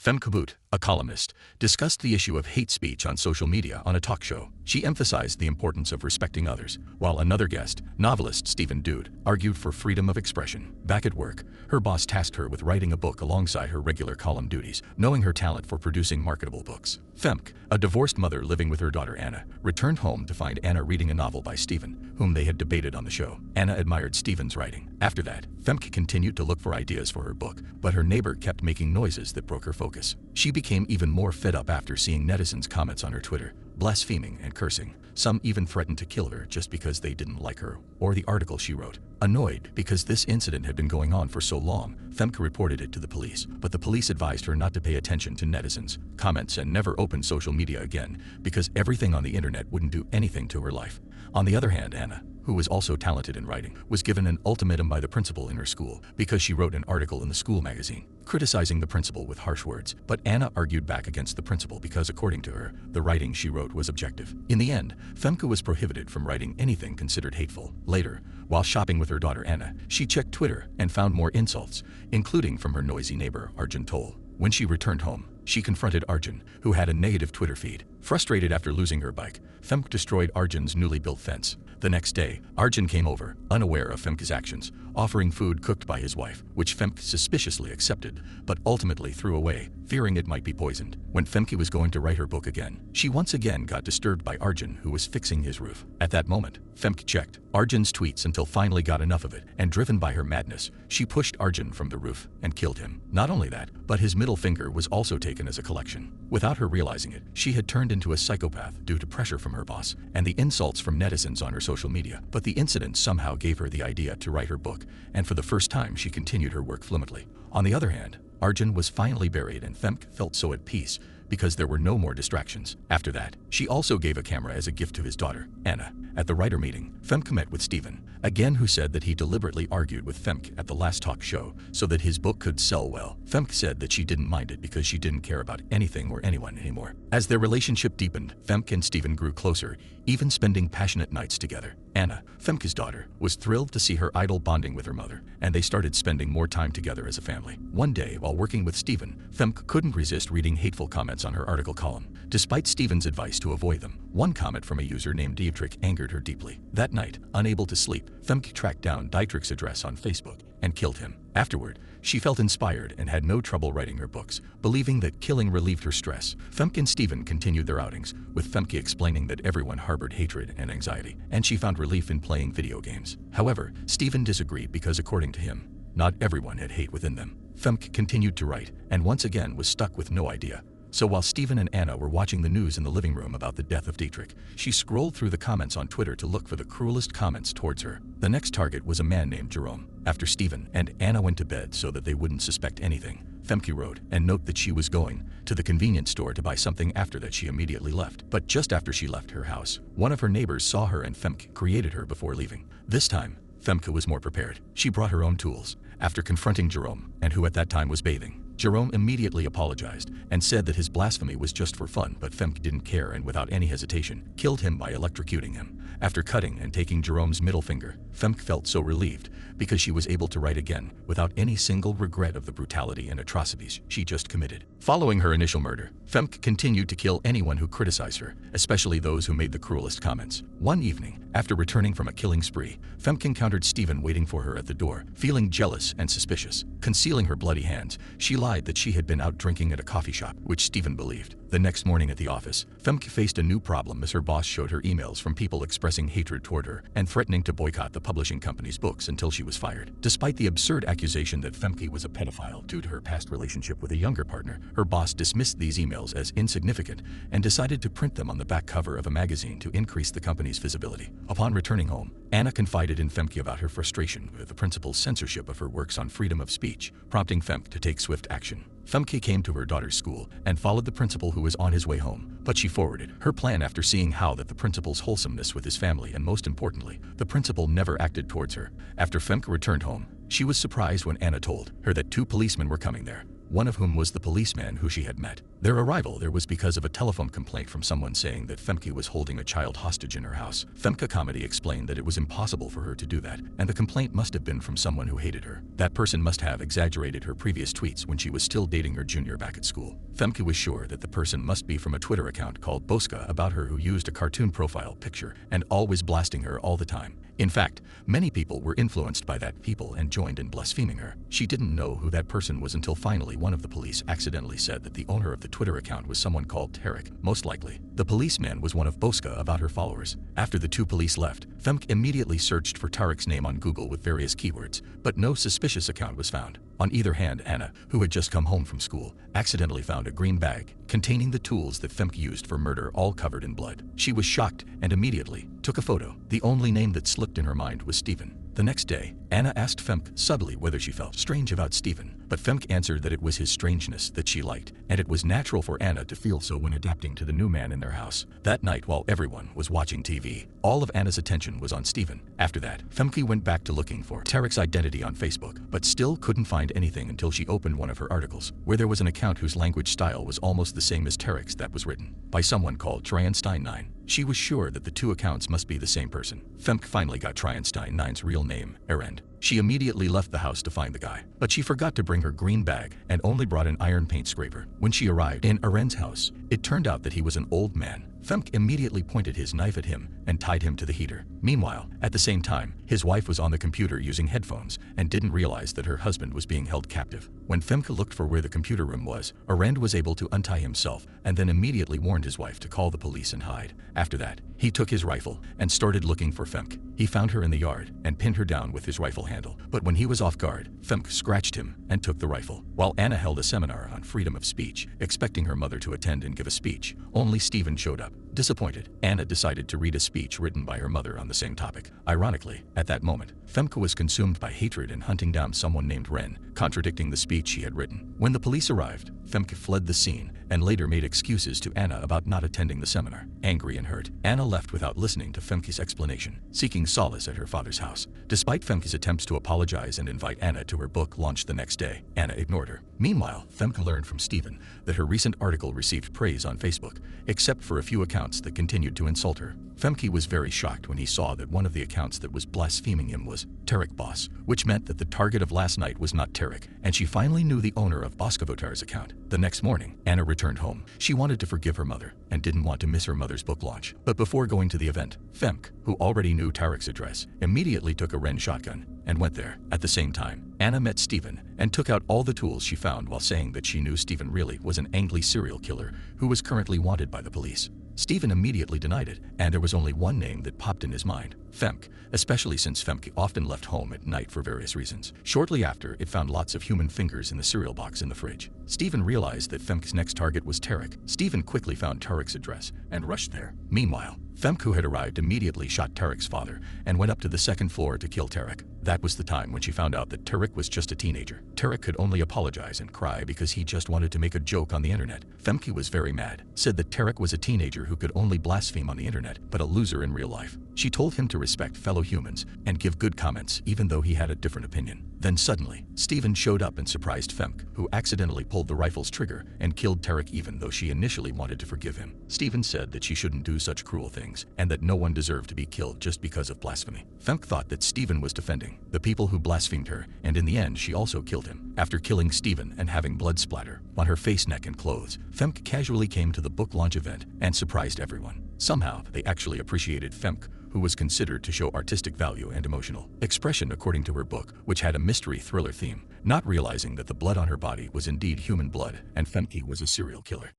Femke Boot, a columnist, discussed the issue of hate speech on social media on a talk show. She emphasized the importance of respecting others, while another guest, novelist Stephen Dude, argued for freedom of expression. Back at work, her boss tasked her with writing a book alongside her regular column duties, knowing her talent for producing marketable books. Femke, a divorced mother living with her daughter Anna, returned home to find Anna reading a novel by Stephen, whom they had debated on the show. Anna admired Stephen's writing. After that, Femke continued to look for ideas for her book, but her neighbor kept making noises that broke her focus. She became even more fed up after seeing netizens' comments on her Twitter, blaspheming and cursing. Some even threatened to kill her just because they didn't like her or the article she wrote. Annoyed because this incident had been going on for so long, Femke reported it to the police, but the police advised her not to pay attention to netizens' comments and never open social media again because everything on the internet wouldn't do anything to her life. On the other hand, Anna, who was also talented in writing, was given an ultimatum by the principal in her school because she wrote an article in the school magazine, criticizing the principal with harsh words. But Anna argued back against the principal because, according to her, the writing she wrote was objective. In the end, Femke was prohibited from writing anything considered hateful. Later, while shopping with her daughter Anna, she checked Twitter and found more insults, including from her noisy neighbor Arjun Toll. When she returned home, she confronted Arjun, who had a negative Twitter feed. Frustrated after losing her bike, Femke destroyed Arjun's newly built fence. The next day, Arjun came over, unaware of Femke's actions, offering food cooked by his wife, which Femke suspiciously accepted, but ultimately threw away, fearing it might be poisoned. When Femke was going to write her book again, she once again got disturbed by Arjun, who was fixing his roof. At that moment, Femke checked Arjun's tweets until finally got enough of it, and driven by her madness, she pushed Arjun from the roof and killed him. Not only that, but his middle finger was also taken as a collection. Without her realizing it, she had turned into a psychopath due to pressure from her boss and the insults from netizens on her social media. But the incident somehow gave her the idea to write her book, and for the first time she continued her work fluently. On the other hand, Arjun was finally buried and Femke felt so at peace because there were no more distractions. After that, she also gave a camera as a gift to his daughter, Anna. At the writer meeting, Femke met with Stephen, again, who said that he deliberately argued with Femke at the last talk show so that his book could sell well. Femke said that she didn't mind it because she didn't care about anything or anyone anymore. As their relationship deepened, Femke and Stephen grew closer, even spending passionate nights together. Anna, Femke's daughter, was thrilled to see her idol bonding with her mother, and they started spending more time together as a family. One day, while working with Stephen, Femke couldn't resist reading hateful comments on her article column. Despite Stephen's advice to avoid them, one comment from a user named Dietrich angered her deeply. That night, unable to sleep, Femke tracked down Dietrich's address on Facebook and killed him. Afterward, she felt inspired and had no trouble writing her books, believing that killing relieved her stress. Femke and Stephen continued their outings, with Femke explaining that everyone harbored hatred and anxiety, and she found relief in playing video games. However, Stephen disagreed because, according to him, not everyone had hate within them. Femke continued to write, and once again was stuck with no idea. So while Stephen and Anna were watching the news in the living room about the death of Dietrich, she scrolled through the comments on Twitter to look for the cruelest comments towards her. The next target was a man named Jerome. After Stephen and Anna went to bed so that they wouldn't suspect anything, Femke wrote and note that she was going to the convenience store to buy something. After that, she immediately left. But just after she left her house, one of her neighbors saw her and Femke created her before leaving. This time, Femke was more prepared. She brought her own tools. After confronting Jerome, and who at that time was bathing, Jerome immediately apologized and said that his blasphemy was just for fun, but Femke didn't care and without any hesitation, killed him by electrocuting him. After cutting and taking Jerome's middle finger, Femke felt so relieved because she was able to write again without any single regret of the brutality and atrocities she just committed. Following her initial murder, Femke continued to kill anyone who criticized her, especially those who made the cruelest comments. One evening, after returning from a killing spree, Femke encountered Stephen waiting for her at the door, feeling jealous and suspicious. Concealing her bloody hands, she lied that she had been out drinking at a coffee shop, which Stephen believed. The next morning at the office, Femke faced a new problem as her boss showed her emails from people expressing hatred toward her and threatening to boycott the publishing company's books until she was fired. Despite the absurd accusation that Femke was a pedophile due to her past relationship with a younger partner, her boss dismissed these emails as insignificant and decided to print them on the back cover of a magazine to increase the company's visibility. Upon returning home, Anna confided in Femke about her frustration with the principal's censorship of her works on freedom of speech, prompting Femke to take swift action. Femke came to her daughter's school and followed the principal, who was on his way home, but she forwarded her plan after seeing how that the principal's wholesomeness with his family, and most importantly, the principal never acted towards her. After Femke returned home, she was surprised when Anna told her that 2 policemen were coming there. one of whom was the policeman who she had met. Their arrival there was because of a telephone complaint from someone saying that Femke was holding a child hostage in her house. Femke Comedy explained that it was impossible for her to do that, and the complaint must have been from someone who hated her. That person must have exaggerated her previous tweets when she was still dating her junior back at school. Femke was sure that the person must be from a Twitter account called Boska about her who used a cartoon profile picture and always blasting her all the time. In fact, many people were influenced by that people and joined in blaspheming her. She didn't know who that person was until finally one of the police accidentally said that the owner of the Twitter account was someone called Tarek, most likely. The policeman was one of Boska about her followers. After the two police left, Femke immediately searched for Tarek's name on Google with various keywords, but no suspicious account was found. On either hand, Anna, who had just come home from school, accidentally found a green bag containing the tools that Femke used for murder all covered in blood. She was shocked and immediately took a photo. The only name that slipped in her mind was Stephen. The next day, Anna asked Femke subtly whether she felt strange about Stephen, but Femke answered that it was his strangeness that she liked, and it was natural for Anna to feel so when adapting to the new man in their house. That night, while everyone was watching TV, all of Anna's attention was on Stephen. After that, Femke went back to looking for Tarek's identity on Facebook, but still couldn't find anything until she opened one of her articles, where there was an account whose language style was almost the same as Tarek's that was written by someone called Tryanstein9. She was sure that the two accounts must be the same person. Femke finally got Tryanstein9's real name, Arend. She immediately left the house to find the guy, but she forgot to bring her green bag and only brought an iron paint scraper. When she arrived in Arend's house, it turned out that he was an old man. Femke immediately pointed his knife at him and tied him to the heater. Meanwhile, at the same time, his wife was on the computer using headphones and didn't realize that her husband was being held captive. When Femke looked for where the computer room was, Arend was able to untie himself and then immediately warned his wife to call the police and hide. After that, he took his rifle and started looking for Femke. He found her in the yard and pinned her down with his rifle handle. But when he was off guard, Femke scratched him and took the rifle. While Anna held a seminar on freedom of speech, expecting her mother to attend and give a speech, only Stephen showed up. Disappointed, Anna decided to read a speech written by her mother on the same topic. Ironically, at that moment, Femke was consumed by hatred and hunting down someone named Ren, contradicting the speech she had written. When the police arrived, Femke fled the scene and later made excuses to Anna about not attending the seminar. Angry and hurt, Anna left without listening to Femke's explanation, seeking solace at her father's house. Despite Femke's attempts to apologize and invite Anna to her book launch the next day, Anna ignored her. Meanwhile, Femke learned from Stephen that her recent article received praise on Facebook, except for a few accounts that continued to insult her. Femke was very shocked when he saw that one of the accounts that was blaspheming him was Tarek Boss, which meant that the target of last night was not Tarek, and she finally knew the owner of Boskavotar's account. The next morning, Anna returned home. She wanted to forgive her mother and didn't want to miss her mother's book launch. But before going to the event, Femke, who already knew Tarek's address, immediately took a Ren shotgun and went there. At the same time, Anna met Stephen and took out all the tools she found while saying that she knew Stephen really was an angry serial killer who was currently wanted by the police. Stephen immediately denied it, and there was only one name that popped in his mind: Femke, especially since Femke often left home at night for various reasons. Shortly after, it found lots of human fingers in the cereal box in the fridge. Stephen realized that Femke's next target was Tarek. Stephen quickly found Tarek's address and rushed there. Meanwhile, Femke, who had arrived, immediately shot Tarek's father and went up to the second floor to kill Tarek. That was the time when she found out that Tarek was just a teenager. Tarek could only apologize and cry because he just wanted to make a joke on the internet. Femke was very mad, said that Tarek was a teenager who could only blaspheme on the internet, but a loser in real life. She told him to respect fellow humans and give good comments even though he had a different opinion. Then suddenly, Stephen showed up and surprised Femke, who accidentally pulled the rifle's trigger and killed Tarek even though she initially wanted to forgive him. Stephen said that she shouldn't do such cruel things and that no one deserved to be killed just because of blasphemy. Femke thought that Stephen was defending the people who blasphemed her, and in the end she also killed him. After killing Stephen and having blood splatter on her face, neck, and clothes, Femke casually came to the book launch event and surprised everyone. Somehow, they actually appreciated Femke, who was considered to show artistic value and emotional expression according to her book, which had a mystery thriller theme, not realizing that the blood on her body was indeed human blood and Femke was a serial killer.